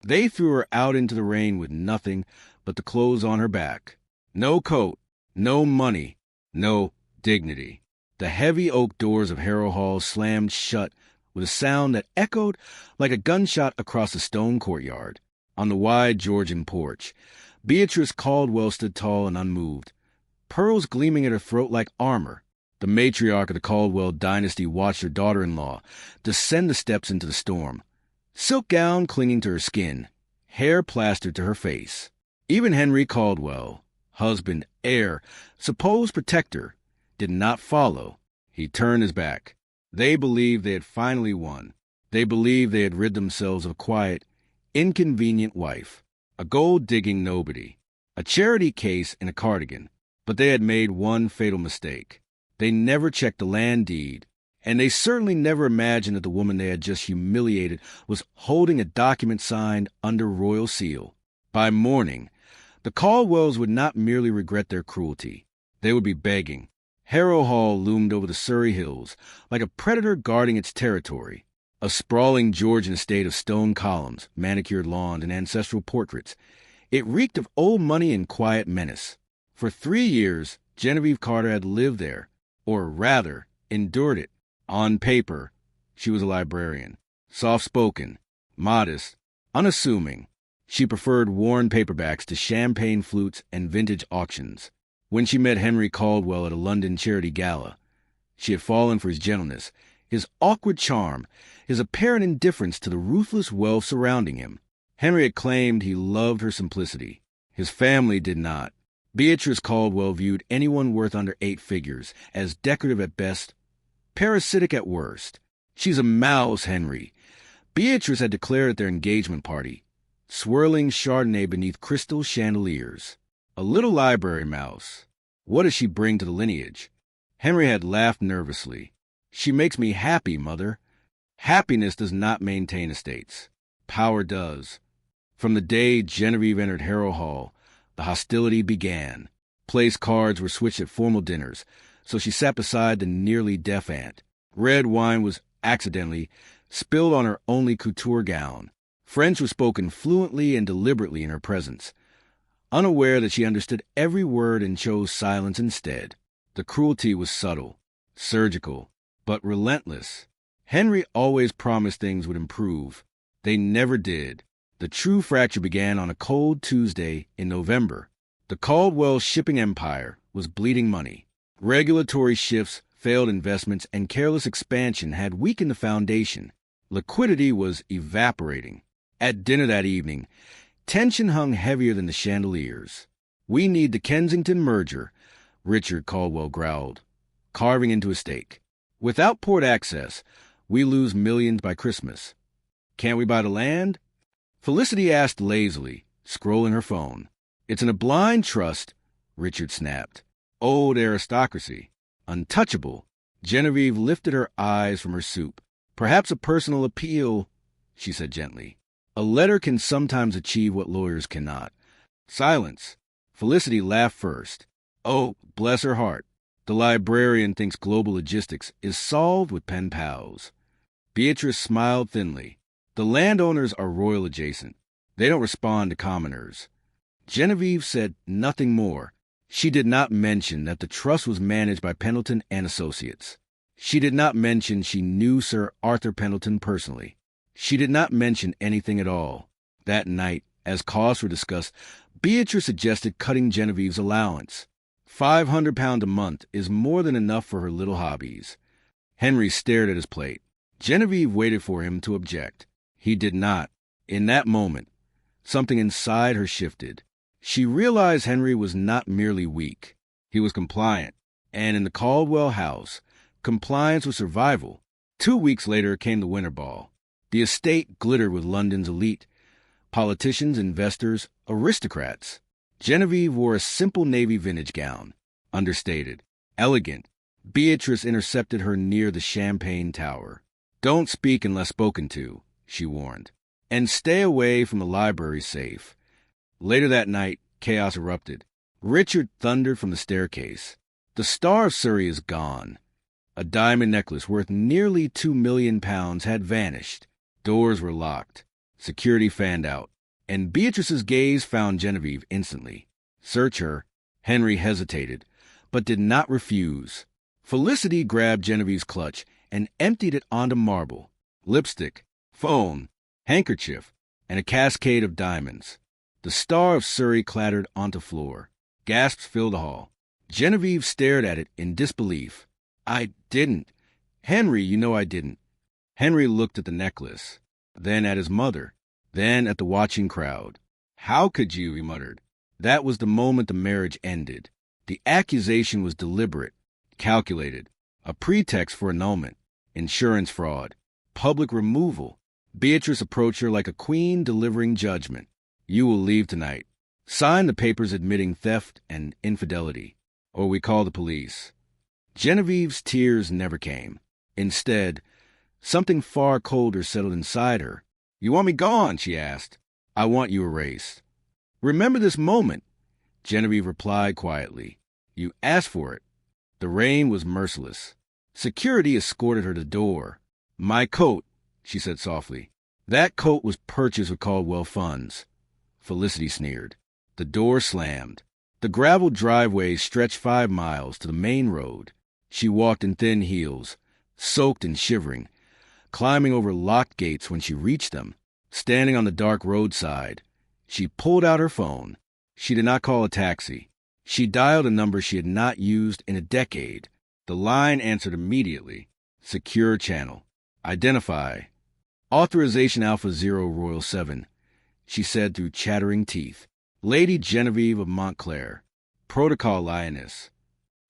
They threw her out into the rain with nothing but the clothes on her back. No coat, no money, no dignity. The heavy oak doors of Harrow Hall slammed shut with a sound that echoed like a gunshot across the stone courtyard. On the wide Georgian porch, Beatrice Caldwell stood tall and unmoved, pearls gleaming at her throat like armor. The matriarch of the Caldwell dynasty watched her daughter-in-law descend the steps into the storm, silk gown clinging to her skin, hair plastered to her face. Even Henry Caldwell, husband, heir, supposed protector, did not follow. He turned his back. They believed they had finally won. They believed they had rid themselves of a quiet, inconvenient wife, a gold-digging nobody, a charity case in a cardigan. But they had made one fatal mistake. They never checked the land deed, and they certainly never imagined that the woman they had just humiliated was holding a document signed under royal seal. By morning, the Caldwells would not merely regret their cruelty. They would be begging. Harrow Hall loomed over the Surrey hills like a predator guarding its territory, a sprawling Georgian estate of stone columns, manicured lawns, and ancestral portraits. It reeked of old money and quiet menace. For 3 years, Genevieve Carter had lived there, or rather, endured it. On paper, she was a librarian, soft-spoken, modest, unassuming. She preferred worn paperbacks to champagne flutes and vintage auctions. When she met Henry Caldwell at a London charity gala, she had fallen for his gentleness, his awkward charm, his apparent indifference to the ruthless wealth surrounding him. Henry had claimed he loved her simplicity. His family did not. Beatrice Caldwell viewed anyone worth under 8 figures as decorative at best, parasitic at worst. She's a mouse, Henry. Beatrice had declared at their engagement party, swirling Chardonnay beneath crystal chandeliers. A little library mouse. What does she bring to the lineage? Henry had laughed nervously. She makes me happy, Mother. Happiness does not maintain estates. Power does. From the day Genevieve entered Harrow Hall, the hostility began. Place cards were switched at formal dinners, so she sat beside the nearly deaf aunt. Red wine was accidentally spilled on her only couture gown. French was spoken fluently and deliberately in her presence, unaware that she understood every word and chose silence instead. The cruelty was subtle, surgical, but relentless. Henry always promised things would improve. They never did. The true fracture began on a cold Tuesday in November. The Caldwell shipping empire was bleeding money. Regulatory shifts, failed investments, and careless expansion had weakened the foundation. Liquidity was evaporating. At dinner that evening, tension hung heavier than the chandeliers. "We need the Kensington merger," Richard Caldwell growled, carving into a steak. "Without port access, we lose millions by Christmas. Can't we buy the land?" Felicity asked lazily, scrolling her phone. "It's in a blind trust," Richard snapped. "Old aristocracy. Untouchable." Genevieve lifted her eyes from her soup. "Perhaps a personal appeal," she said gently. "A letter can sometimes achieve what lawyers cannot." Silence. Felicity laughed first. "Oh, bless her heart. The librarian thinks global logistics is solved with pen pals." Beatrice smiled thinly. "The landowners are royal adjacent. They don't respond to commoners." Genevieve said nothing more. She did not mention that the trust was managed by Pendleton and Associates. She did not mention she knew Sir Arthur Pendleton personally. She did not mention anything at all. That night, as costs were discussed, Beatrice suggested cutting Genevieve's allowance. £500 a month is more than enough for her little hobbies. Henry stared at his plate. Genevieve waited for him to object. He did not. In that moment, something inside her shifted. She realized Henry was not merely weak. He was compliant. And in the Caldwell house, compliance was survival. 2 weeks later came the winter ball. The estate glittered with London's elite. Politicians, investors, aristocrats. Genevieve wore a simple navy vintage gown. Understated. Elegant. Beatrice intercepted her near the champagne tower. "Don't speak unless spoken to," she warned. "And stay away from the library safe." Later that night, chaos erupted. Richard thundered from the staircase. "The Star of Surrey is gone." A diamond necklace worth nearly £2 million had vanished. Doors were locked. Security fanned out. and Beatrice's gaze found Genevieve instantly. Search her. Henry hesitated, but did not refuse. Felicity grabbed Genevieve's clutch and emptied it onto marble. Lipstick, phone, handkerchief, and a cascade of diamonds. The Star of Surrey clattered onto floor. Gasps filled the hall. Genevieve stared at it in disbelief. I didn't. Henry, you know I didn't. Henry looked at the necklace, then at his mother, then at the watching crowd. How could you, he muttered. That was the moment the marriage ended. The accusation was deliberate, calculated, a pretext for annulment, insurance fraud, public removal. Beatrice approached her like a queen delivering judgment. You will leave tonight. Sign the papers admitting theft and infidelity, or we call the police. Genevieve's tears never came. Instead, something far colder settled inside her. You want me gone? She asked. I want you erased. Remember this moment, Genevieve replied quietly. You asked for it. The rain was merciless. Security escorted her to the door. My coat, she said softly. That coat was purchased with Caldwell funds. Felicity sneered. The door slammed. The gravel driveway stretched 5 miles to the main road. She walked in thin heels, soaked and shivering, climbing over locked gates when she reached them. Standing on the dark roadside, she pulled out her phone. She did not call a taxi. She dialed a number she had not used in a decade. The line answered immediately. Secure channel. Identify. Authorization Alpha Zero Royal 7, she said through chattering teeth. Lady Genevieve of Montclair. Protocol Lioness.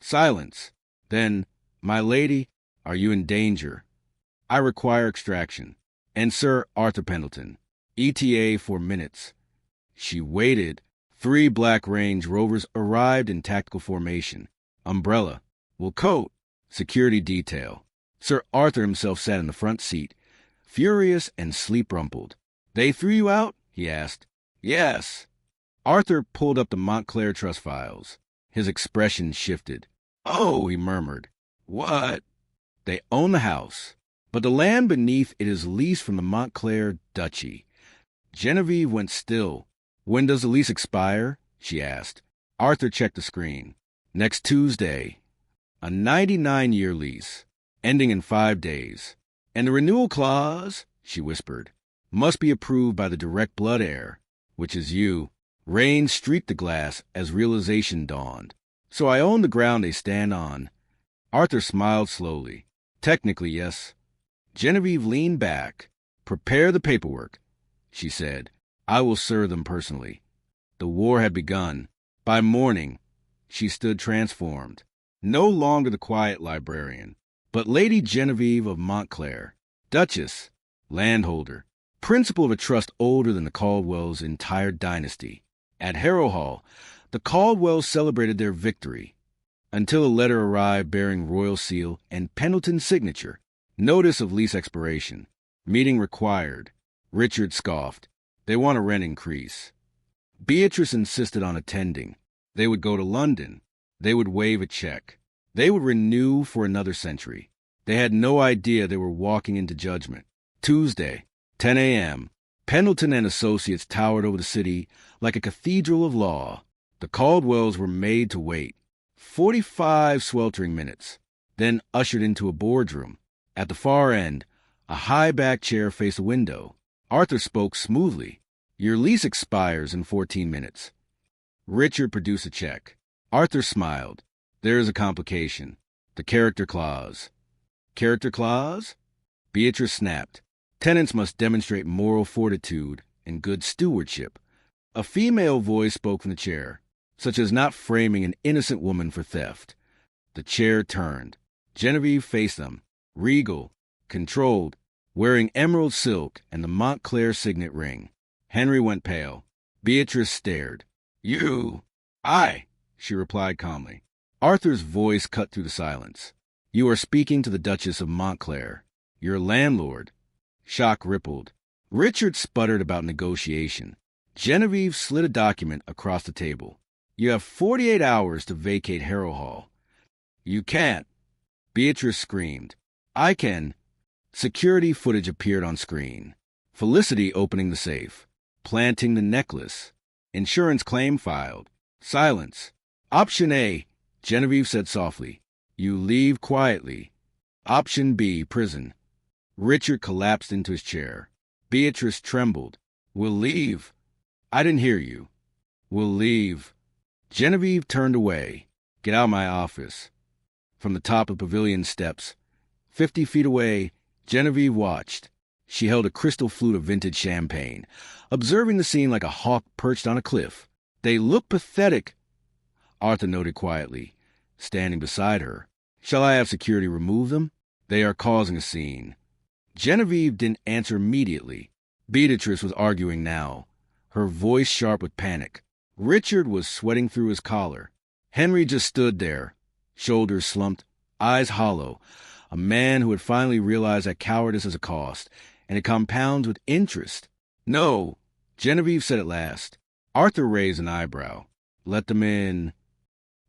Silence. Then, my lady, are you in danger? I require extraction. And Sir Arthur Pendleton. ETA for minutes. She waited. 3 black Range Rovers arrived in tactical formation. Umbrella. Will coat. Security detail. Sir Arthur himself sat in the front seat, furious and sleep-rumpled. They threw you out? He asked. Yes. Arthur pulled up the Montclair Trust files. His expression shifted. Oh, he murmured. What? They own the house, but the land beneath it is leased from the Montclair Duchy. Genevieve went still. When does the lease expire? She asked. Arthur checked the screen. Next Tuesday. A 99-year lease, ending in 5 days. And the renewal clause, she whispered, must be approved by the direct blood heir, which is you. Rain streaked the glass as realization dawned. So I own the ground they stand on. Arthur smiled slowly. Technically, yes. Genevieve leaned back. Prepare the paperwork, she said. I will serve them personally. The war had begun. By morning, she stood transformed. No longer the quiet librarian, but Lady Genevieve of Montclair, Duchess, landholder, principal of a trust older than the Caldwells' entire dynasty. At Harrowhall, the Caldwells celebrated their victory, until a letter arrived bearing royal seal and Pendleton's signature. Notice of lease expiration. Meeting required. Richard scoffed. They want a rent increase. Beatrice insisted on attending. They would go to London. They would wave a check. They would renew for another century. They had no idea they were walking into judgment. Tuesday, 10 a.m. Pendleton and Associates towered over the city like a cathedral of law. The Caldwells were made to wait. 45 sweltering minutes, then ushered into a boardroom. At the far end, a high-backed chair faced a window. Arthur spoke smoothly. Your lease expires in 14 minutes. Richard produced a check. Arthur smiled. There is a complication. The character clause. Character clause? Beatrice snapped. Tenants must demonstrate moral fortitude and good stewardship. A female voice spoke from the chair, such as not framing an innocent woman for theft. The chair turned. Genevieve faced them, regal, controlled, wearing emerald silk and the Montclair signet ring. Henry went pale. Beatrice stared. You. I, she replied calmly. Arthur's voice cut through the silence. You are speaking to the Duchess of Montclair, your landlord. Shock rippled. Richard sputtered about negotiation. Genevieve slid a document across the table. You have 48 hours to vacate Harrowhall. You can't. Beatrice screamed. I can. Security footage appeared on screen. Felicity opening the safe. Planting the necklace. Insurance claim filed. Silence. Option A, Genevieve said softly. You leave quietly. Option B, prison. Richard collapsed into his chair. Beatrice trembled. We'll leave. I didn't hear you. We'll leave. Genevieve turned away. Get out of my office. From the top of the pavilion steps, 50 feet away, Genevieve watched. She held a crystal flute of vintage champagne, observing the scene like a hawk perched on a cliff. They look pathetic, Arthur noted quietly, standing beside her. Shall I have security remove them? They are causing a scene. Genevieve didn't answer immediately. Beatrice was arguing now, her voice sharp with panic. Richard was sweating through his collar. Henry just stood there, shoulders slumped, eyes hollow, a man who had finally realized that cowardice is a cost, and it compounds with interest. No, Genevieve said at last. Arthur raised an eyebrow. Let them in.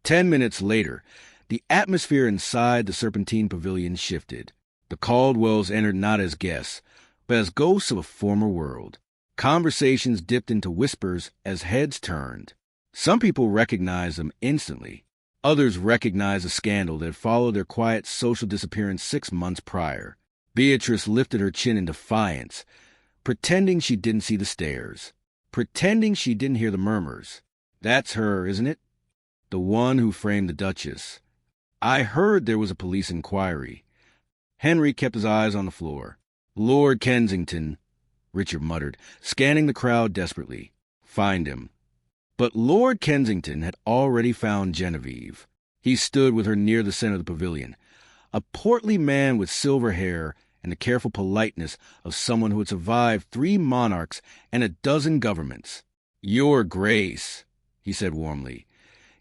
10 minutes later, the atmosphere inside the Serpentine Pavilion shifted. The Caldwells entered not as guests, but as ghosts of a former world. Conversations dipped into whispers as heads turned. Some people recognized them instantly. Others recognized the scandal that had followed their quiet social disappearance 6 months prior. Beatrice lifted her chin in defiance, pretending she didn't see the stares, pretending she didn't hear the murmurs. That's her, isn't it? The one who framed the Duchess. I heard there was a police inquiry. Henry kept his eyes on the floor. Lord Kensington, Richard muttered, scanning the crowd desperately. Find him. But Lord Kensington had already found Genevieve. He stood with her near the center of the pavilion, a portly man with silver hair and the careful politeness of someone who had survived 3 monarchs and a dozen governments. Your Grace, he said warmly,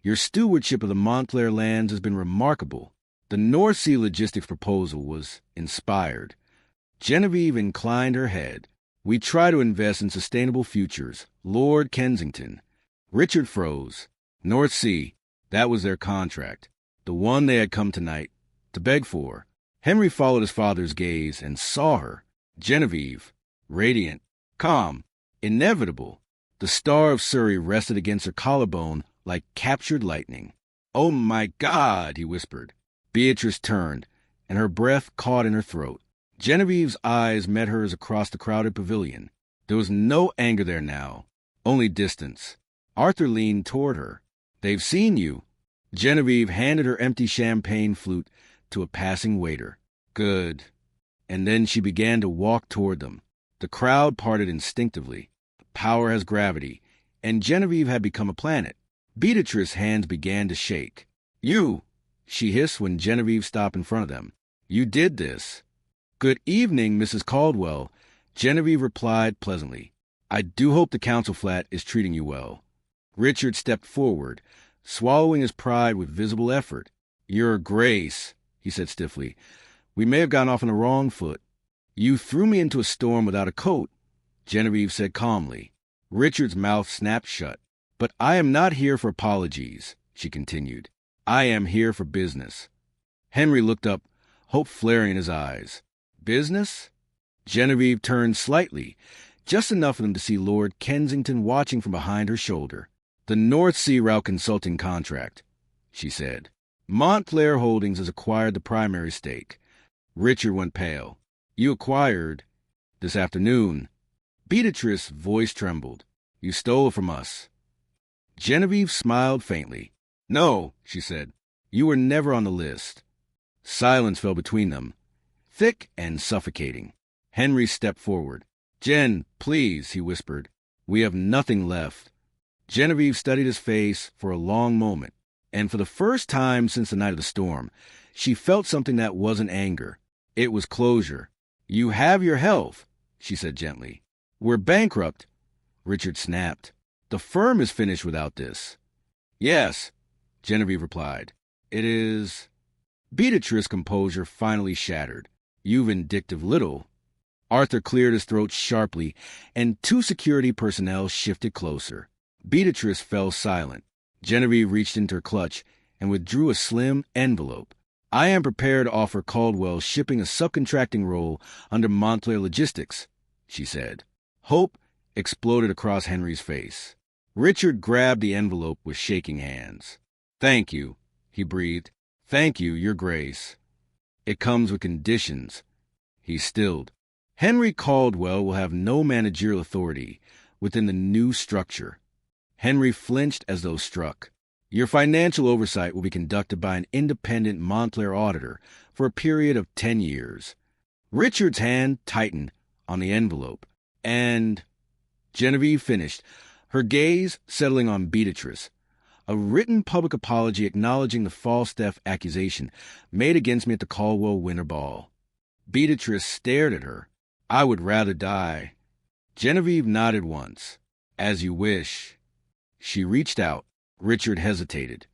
your stewardship of the Montclair lands has been remarkable. The North Sea logistics proposal was inspired. Genevieve inclined her head. We try to invest in sustainable futures, Lord Kensington. Richard froze. North Sea, that was their contract, the one they had come tonight to beg for. Henry followed his father's gaze and saw her. Genevieve, radiant, calm, inevitable. The star of Surrey rested against her collarbone like captured lightning. Oh, my God, he whispered. Beatrice turned, and her breath caught in her throat. Genevieve's eyes met hers across the crowded pavilion. There was no anger there now, only distance. Arthur leaned toward her. They've seen you. Genevieve handed her empty champagne flute to a passing waiter. Good. And then she began to walk toward them. The crowd parted instinctively. Power has gravity, and Genevieve had become a planet. Beatrice's hands began to shake. You, she hissed when Genevieve stopped in front of them. You did this. Good evening, Mrs. Caldwell, Genevieve replied pleasantly. I do hope the council flat is treating you well. Richard stepped forward, swallowing his pride with visible effort. Your Grace, he said stiffly, we may have gone off on the wrong foot. You threw me into a storm without a coat, Genevieve said calmly. Richard's mouth snapped shut. But I am not here for apologies, she continued. I am here for business. Henry looked up, hope flaring in his eyes. Business? Genevieve turned slightly, just enough for them to see Lord Kensington watching from behind her shoulder. The North Sea Route Consulting contract, she said. Montclair Holdings has acquired the primary stake. Richard went pale. You acquired this afternoon. Beatrice's voice trembled. You stole it from us. Genevieve smiled faintly. No, she said. You were never on the list. Silence fell between them, thick and suffocating. Henry stepped forward. Jen, please, he whispered. We have nothing left. Genevieve studied his face for a long moment, and for the first time since the night of the storm, she felt something that wasn't anger. It was closure. You have your health, she said gently. We're bankrupt, Richard snapped. The firm is finished without this. Yes, Genevieve replied. It is... Beatrice's composure finally shattered. You vindictive little. Arthur cleared his throat sharply, and 2 security personnel shifted closer. Beatrice fell silent. Genevieve reached into her clutch and withdrew a slim envelope. I am prepared to offer Caldwell shipping a subcontracting role under Montclair Logistics, she said. Hope exploded across Henry's face. Richard grabbed the envelope with shaking hands. "Thank you," he breathed. "Thank you, Your Grace. It comes with conditions." He stilled. "Henry Caldwell will have no managerial authority within the new structure." Henry flinched as though struck. "Your financial oversight will be conducted by an independent Montclair auditor for a period of 10 years. Richard's hand tightened on the envelope. "And," Genevieve finished, her gaze settling on Beatrice, "a written public apology acknowledging the false theft accusation made against me at the Caldwell Winter Ball." Beatrice stared at her. "I would rather die." Genevieve nodded once. "As you wish." She reached out. Richard hesitated,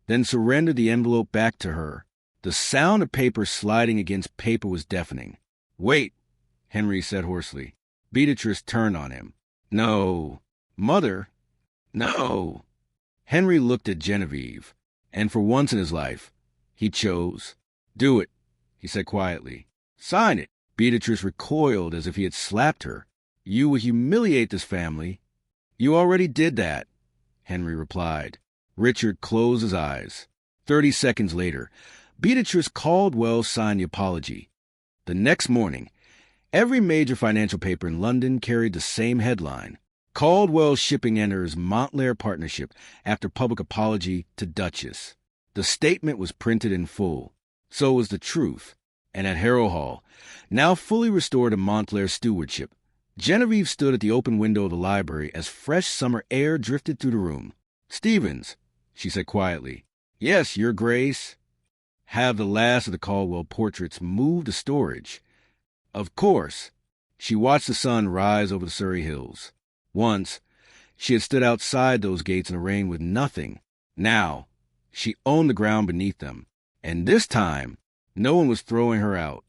then surrendered the envelope back to her. The sound of paper sliding against paper was deafening. "Wait," Henry said hoarsely. Beatrice turned on him. "No. Mother? No." Henry looked at Genevieve, and for once in his life, he chose. "Do it," he said quietly. "Sign it." Beatrice recoiled as if he had slapped her. "You will humiliate this family." "You already did that," Henry replied. Richard closed his eyes. 30 seconds later, Beatrice Caldwell signed the apology. The next morning, every major financial paper in London carried the same headline: "Caldwell Shipping enters Montclair partnership after public apology to Duchess." The statement was printed in full. So was the truth. And at Harrow Hall, now fully restored to Montclair stewardship, Genevieve stood at the open window of the library as fresh summer air drifted through the room. "Stevens," she said quietly. "Yes, Your Grace." "Have the last of the Caldwell portraits moved to storage." "Of course." She watched the sun rise over the Surrey hills. Once, she had stood outside those gates in the rain with nothing. Now, she owned the ground beneath them. And this time, no one was throwing her out.